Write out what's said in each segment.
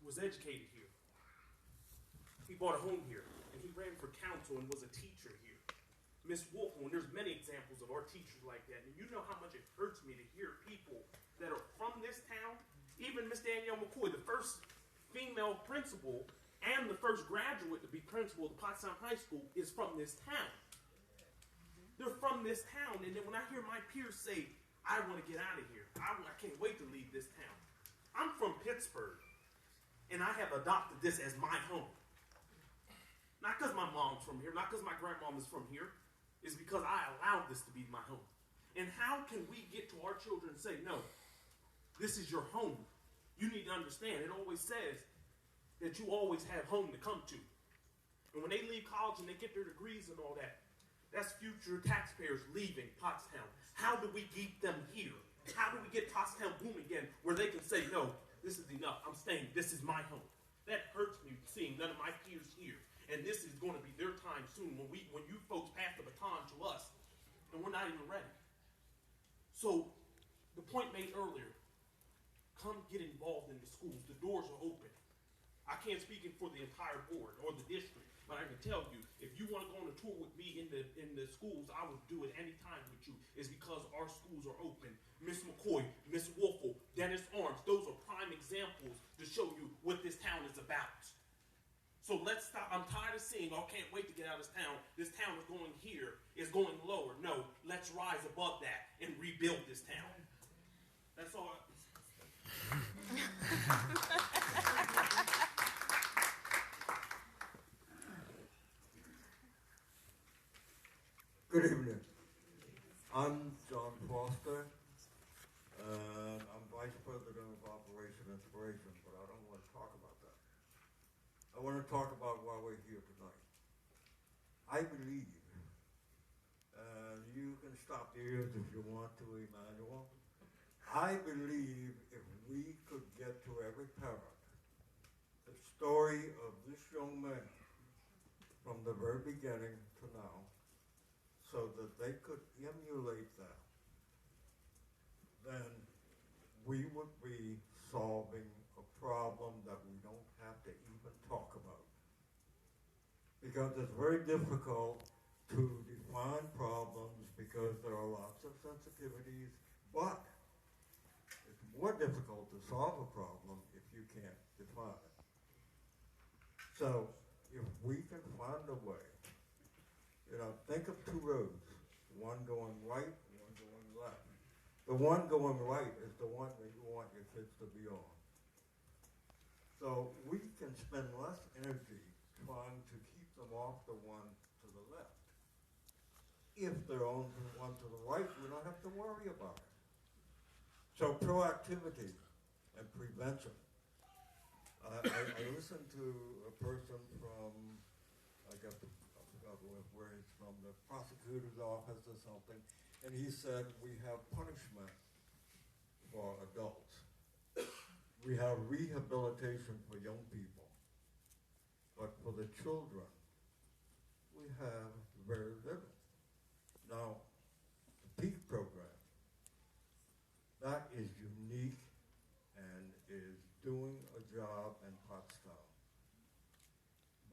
was educated here. He bought a home here, and he ran for council and was a teacher here. Miss Wolfman, there's many examples of our teachers like that, and you know how much it hurts me to hear people that are from this town, even Miss Danielle McCoy, the first female principal and the first graduate to be principal of the PottsTOWN High School, is from this town. They're from this town, and then when I hear my peers say, I want to get out of here, I can't wait to leave this town. I'm from Pittsburgh, and I have adopted this as my home. Not because my mom's from here, not because my grandmom is from here. It's because I allowed this to be my home. And how can we get to our children and say, no, this is your home? You need to understand, it always says that you always have home to come to. And when they leave college and they get their degrees and all that, that's future taxpayers leaving PottsTOWN. How do we keep them here? How do we get PottsTOWN boom again where they can say, no, this is enough. I'm staying. This is my home. That hurts me seeing none of my peers here. And this is going to be their time soon when you folks pass the baton to us and we're not even ready. So the point made earlier, come get involved in the schools. The doors are open. I can't speak for the entire board or the district, but I can tell you, if you want to go on a tour with me in the schools, I will do it anytime with you. It's because our schools are open. Miss McCoy, Miss Wolfle, Dennis Arms, those are prime examples to show you what this town is about. So let's stop. I'm tired of seeing, oh, can't wait to get out of this town. This town is going here, is going lower. No, let's rise above that and rebuild this town. That's all. Good evening. I'm John Foster, and I'm Vice President of Operation Inspiration, but I don't want to talk about that. I want to talk about why we're here tonight. I believe, and you can stop the ears if you want to, Emmanuel. I believe if we could get to every parent the story of this young man from the very beginning to now, so that they could emulate that, then we would be solving a problem that we don't have to even talk about. Because it's very difficult to define problems because there are lots of sensitivities, but it's more difficult to solve a problem if you can't define it. So if we can find a way, think of two roads, one going right, one going left. The one going right is the one that you want your kids to be on. So we can spend less energy trying to keep them off the one to the left. If they're on the one to the right, we don't have to worry about it. So proactivity and prevention. I listened to a person from, I forgot where he's from, the prosecutor's office or something, and he said we have punishment for adults. We have rehabilitation for young people. But for the children, we have very little. Now, the PEAK program, that is unique and is doing a job in PottsTOWN.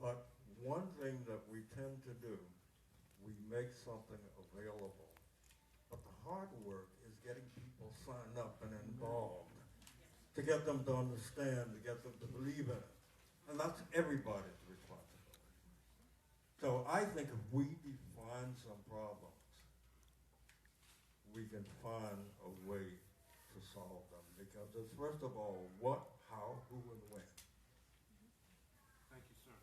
But one thing that we tend to do, we make something available. But the hard work is getting people signed up and involved, to get them to understand, to get them to believe in it. And that's everybody's responsibility. So I think if we define some problems, we can find a way to solve them. Because it's first of all, what, how, who, and when. Thank you, sir.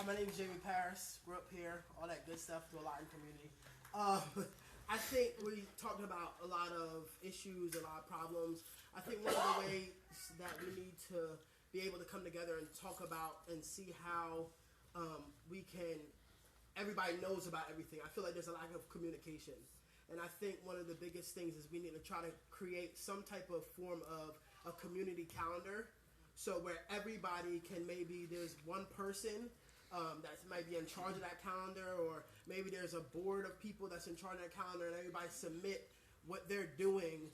My name is Jamie Paris, grew up here, all that good stuff, do a lot in community. I think we talked about a lot of issues, a lot of problems. I think one of the ways that we need to be able to come together and talk about and see how everybody knows about everything. I feel like there's a lack of communication. And I think one of the biggest things is we need to try to create some type of form of a community calendar. So where everybody can, maybe there's one person that might be in charge of that calendar, or maybe there's a board of people that's in charge of that calendar, and everybody submit what they're doing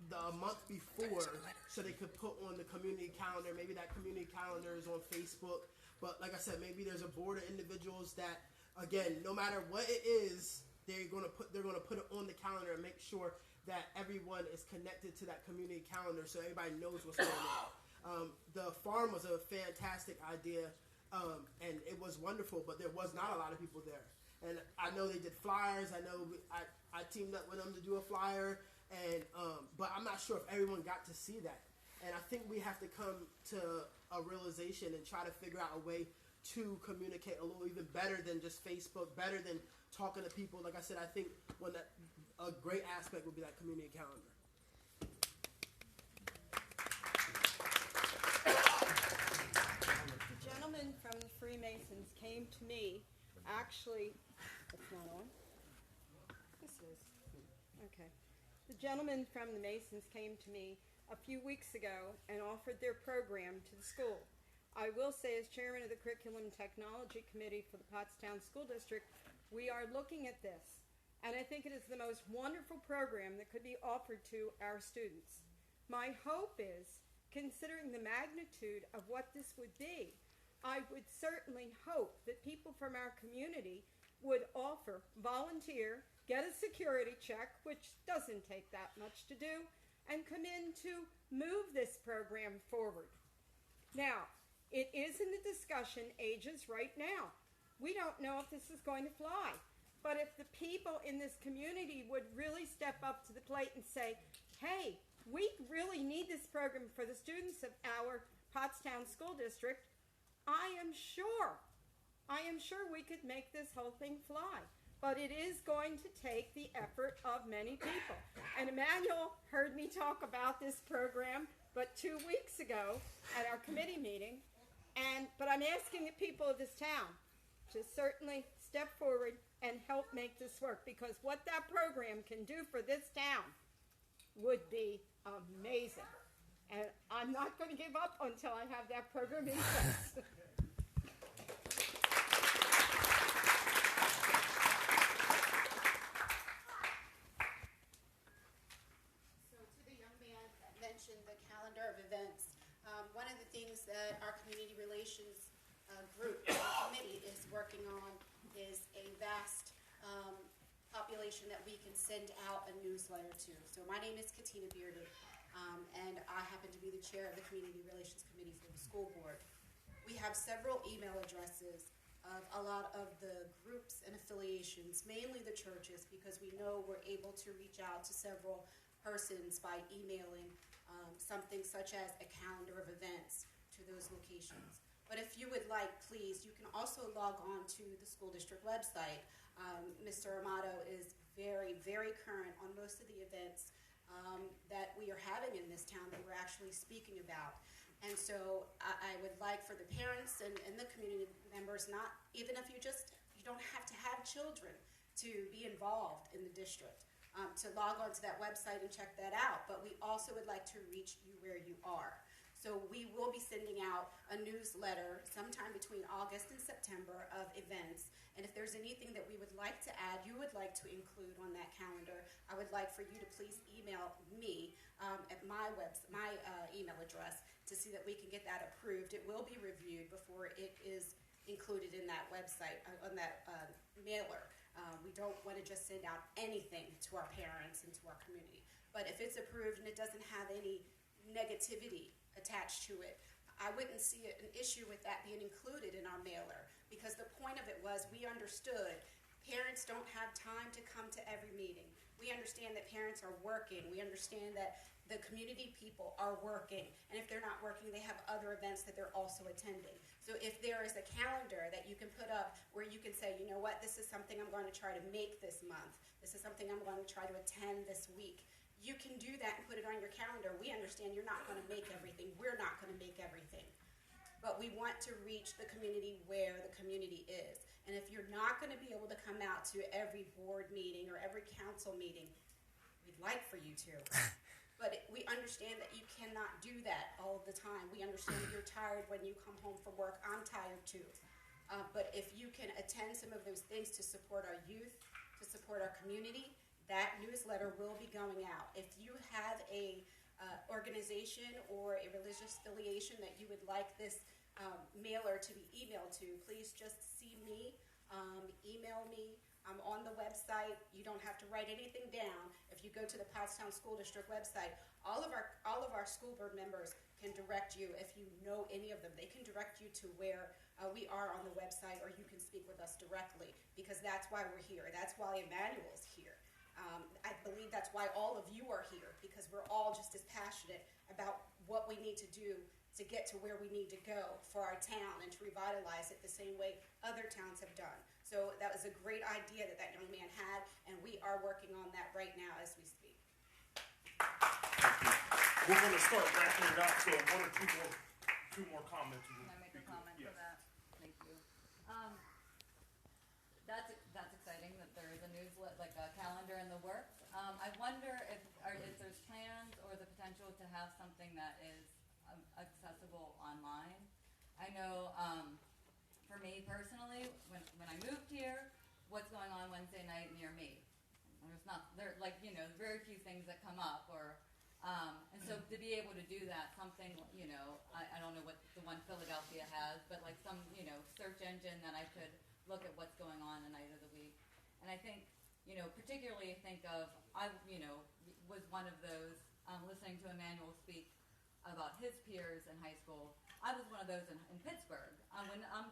the month before, so they could put on the community calendar. Maybe that community calendar is on Facebook, but like I said, maybe there's a board of individuals that, again, no matter what it is, they're gonna put it on the calendar and make sure that everyone is connected to that community calendar, so everybody knows what's going on. The farm was a fantastic idea, and it was wonderful, but there was not a lot of people there. And I know they did flyers. I know I teamed up with them to do a flyer. And but I'm not sure if everyone got to see that. And I think we have to come to a realization and try to figure out a way to communicate a little even better than just Facebook, better than talking to people. Like I said, I think a great aspect would be that community calendar. The gentleman from the Freemasons came to me, actually, it's not on. This is. Okay. The gentleman from the Masons came to me a few weeks ago and offered their program to the school. I will say, as chairman of the Curriculum and Technology Committee for the PottsTOWN School District, we are looking at this, and I think it is the most wonderful program that could be offered to our students. My hope is, considering the magnitude of what this would be, I would certainly hope that people from our community would offer, volunteer, get a security check, which doesn't take that much to do, and come in to move this program forward. Now, it is in the discussion ages right now. We don't know if this is going to fly, but if the people in this community would really step up to the plate and say, hey, we really need this program for the students of our PottsTOWN School District, I am sure we could make this whole thing fly. But it is going to take the effort of many people. And Emmanuel heard me talk about this program but 2 weeks ago at our committee meeting. But I'm asking the people of this town to certainly step forward and help make this work, because what that program can do for this town would be amazing. And I'm not going to give up until I have that program in place. The calendar of events. One of the things that our community relations group committee is working on is a vast population that we can send out a newsletter to. So my name is Katina Bearden, and I happen to be the chair of the community relations committee for the school board. We have several email addresses of a lot of the groups and affiliations, mainly the churches, because we know we're able to reach out to several persons by emailing something such as a calendar of events to those locations. But if you would like, please, you can also log on to the school district website. Mr. Amato is very, very current on most of the events that we are having in this town that we're actually speaking about. And so I would like for the parents and the community members, not even if you don't have to have children to be involved in the district, to log on to that website and check that out. But we also would like to reach you where you are. So we will be sending out a newsletter sometime between August and September of events. And if there's anything that we would like to add, you would like to include on that calendar, I would like for you to please email me at my email address to see that we can get that approved. It will be reviewed before it is included in that website, on that mailer. We don't want to just send out anything to our parents and to our community. But if it's approved and it doesn't have any negativity attached to it, I wouldn't see an issue with that being included in our mailer, because the point of it was we understood parents don't have time to come to every meeting. We understand that parents are working. We understand that the community people are working, and if they're not working, they have other events that they're also attending. So if there is a calendar that you can put up where you can say, you know what, this is something I'm going to try to make this month, this is something I'm going to try to attend this week, you can do that and put it on your calendar. We understand you're not going to make everything. We're not going to make everything. But we want to reach the community where the community is. And if you're not going to be able to come out to every board meeting or every council meeting, we'd like for you to. But we understand that you cannot do that all of the time. We understand that you're tired when you come home from work. I'm tired too. But if you can attend some of those things to support our youth, to support our community, that newsletter will be going out. If you have a organization or a religious affiliation that you would like this mailer to be emailed to, please just see me, email me. I'm on the website. You don't have to write anything down. If you go to the PottsTOWN School District website, all of our school board members can direct you. If you know any of them, they can direct you to where we are on the website, or you can speak with us directly, because that's why we're here. That's why Emmanuel's here. I believe that's why all of you are here, because we're all just as passionate about what we need to do to get to where we need to go for our town and to revitalize it the same way other towns have done. So that was a great idea that young man had, and we are working on that right now as we speak. Thank you. We're going to start wrapping it up, so one or two more comments. Can I make a comment Yes. for that? Thank you. That's exciting that there is a newsletter, like a calendar in the works. I wonder if there's plans or the potential to have something that is accessible online. I know for me personally, when I moved here, what's going on Wednesday night near me? Very few things that come up, and so to be able to do that, something, I don't know what the one Philadelphia has, but like some, search engine that I could look at what's going on a night of the week. And I think, particularly I was one of those, listening to Emmanuel speak about his peers in high school. I was one of those in Pittsburgh. When I'm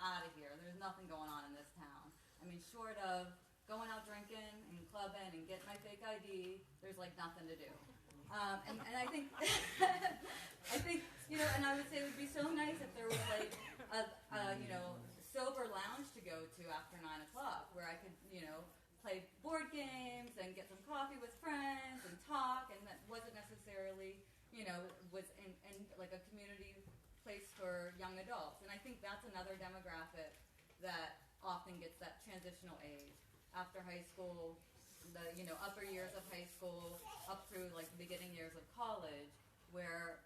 out of here. There's nothing going on in this town. I mean, short of going out drinking and clubbing and getting my fake ID, there's like nothing to do. And I think, and I would say it would be so nice if there was like a sober lounge to go to after 9 o'clock where I could, play board games and get some coffee with friends and talk, and that wasn't necessarily, was in like a community place for young adults. And I think that's another demographic that often gets that transitional age after high school, the upper years of high school up through like the beginning years of college, where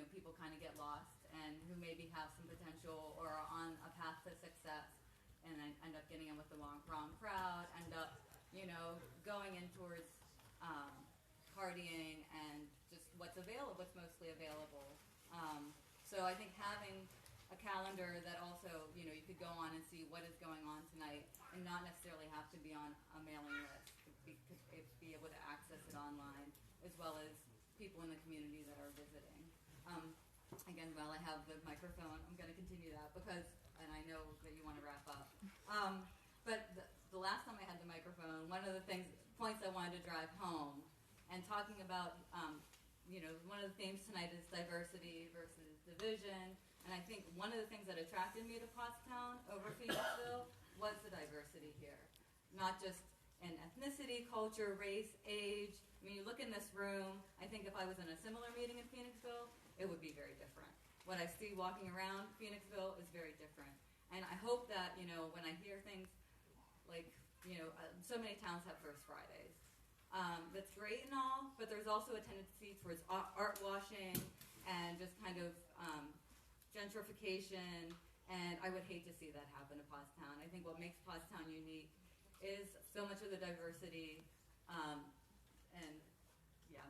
people kind of get lost and who maybe have some potential or are on a path to success, and I end up getting in with the wrong crowd, end up going in towards partying and just what's mostly available. So I think having a calendar that also, you could go on and see what is going on tonight and not necessarily have to be on a mailing list, be able to access it online, as well as people in the community that are visiting. Again, while I have the microphone, I'm going to continue that and I know that you want to wrap up. But the last time I had the microphone, one of the points I wanted to drive home, and talking about, one of the themes tonight is diversity versus division. And I think one of the things that attracted me to PottsTOWN over Phoenixville was the diversity here. Not just in ethnicity, culture, race, age. I mean, you look in this room, I think if I was in a similar meeting in Phoenixville, it would be very different. What I see walking around Phoenixville is very different. And I hope that, when I hear things like, so many towns have First Fridays. That's great and all, but there's also a tendency towards art washing and just kind of gentrification, and I would hate to see that happen to PottsTOWN. I think what makes PottsTOWN unique is so much of the diversity, and yeah,